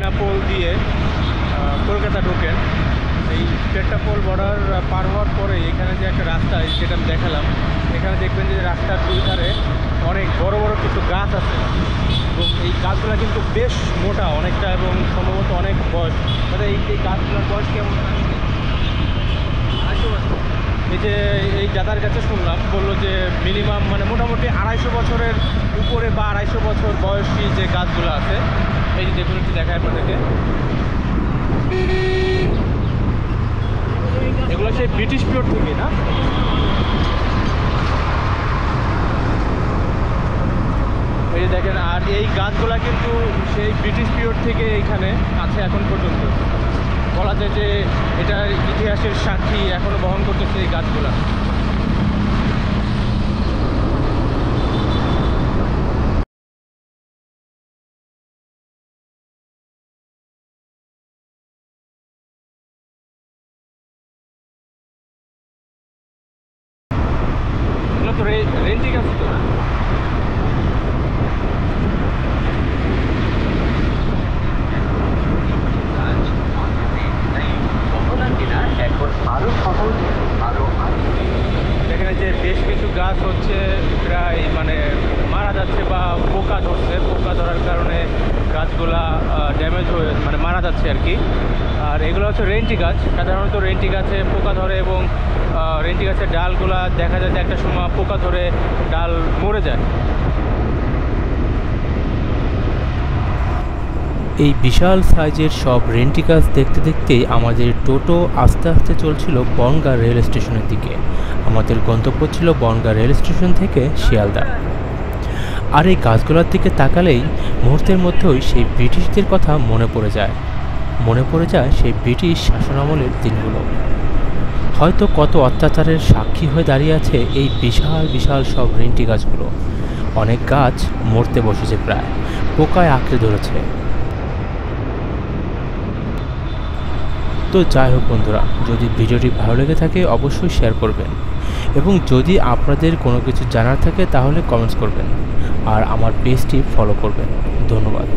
বেনাপোল দিয়ে কলকাতা ঢোকেন, এই পেট্রাপোল বর্ডার পার হওয়ার পরে এখানে যে একটা রাস্তা যেটা আমি দেখালাম, এখানে দেখবেন যে রাস্তার দুই ধারে অনেক বড় বড় কিছু গাছ আছে এবং এই গাছগুলো কিন্তু বেশ মোটা অনেকটা এবং সম্ভবত অনেক বয়স। মানে এই গাছগুলোর বয়স কেমন, এই যে এই দাদার কাছে শুনলাম বললো যে মিনিমাম মানে মোটামুটি 250 বছরের উপরে বা 250 বছর বয়সী যে গাছগুলো আছে, এই যে যেগুলো একটু দেখায় আপনাদেরকে, এগুলো সেই ব্রিটিশ পিরিয়ড থেকে না, এই যে দেখেন। আর এই গাছগুলা কিন্তু সেই ব্রিটিশ পিরিয়ড থেকে এখানে আছে এখন পর্যন্ত। বলা যায় যে এটার ইতিহাসের সাক্ষী এখনো বহন করতেছে এই গাছগুলা। এগুলো তো রেন্টি গাছ তো না? এখানে যে বেশ কিছু গাছ হচ্ছে প্রায় মানে মারা যাচ্ছে বা পোকা ধরছে, পোকা ধরার কারণে গাছগুলা ড্যামেজ হয়ে মানে মারা যাচ্ছে আর কি। আর এগুলো হচ্ছে রেন্টি গাছ। সাধারণত রেন্টি গাছে পোকা ধরে এবং রেন্টি গাছের ডালগুলা দেখা যায় যে একটা সময় পোকা ধরে ডাল মরে যায়। এই বিশাল সাইজের সব রেন্টি গাছ দেখতে দেখতেই আমাদের টোটো আস্তে আস্তে চলছিল বনগাঁ রেল স্টেশনের দিকে। আমাদের গন্তব্য ছিল বনগাঁ রেল স্টেশন থেকে শিয়ালদা। আর এই গাছগুলোর দিকে তাকালেই মুহূর্তের মধ্যেই সেই ব্রিটিশদের কথা মনে পড়ে যায় সেই ব্রিটিশ শাসনামলের দিনগুলো। হয়তো কত অত্যাচারের সাক্ষী হয়ে দাঁড়িয়ে আছে এই বিশাল বিশাল সব রেন্টি গাছগুলো। অনেক গাছ মরতে বসেছে, প্রায় পোকায় আঁকড়ে ধরেছে। তো যাই হোক বন্ধুরা, যদি ভিডিওটি ভালো লেগে থাকে অবশ্যই শেয়ার করবেন এবং যদি আপনাদের কোনো কিছু জানার থাকে তাহলে কমেন্টস করবেন আর আমার পেজটি ফলো করবেন। ধন্যবাদ।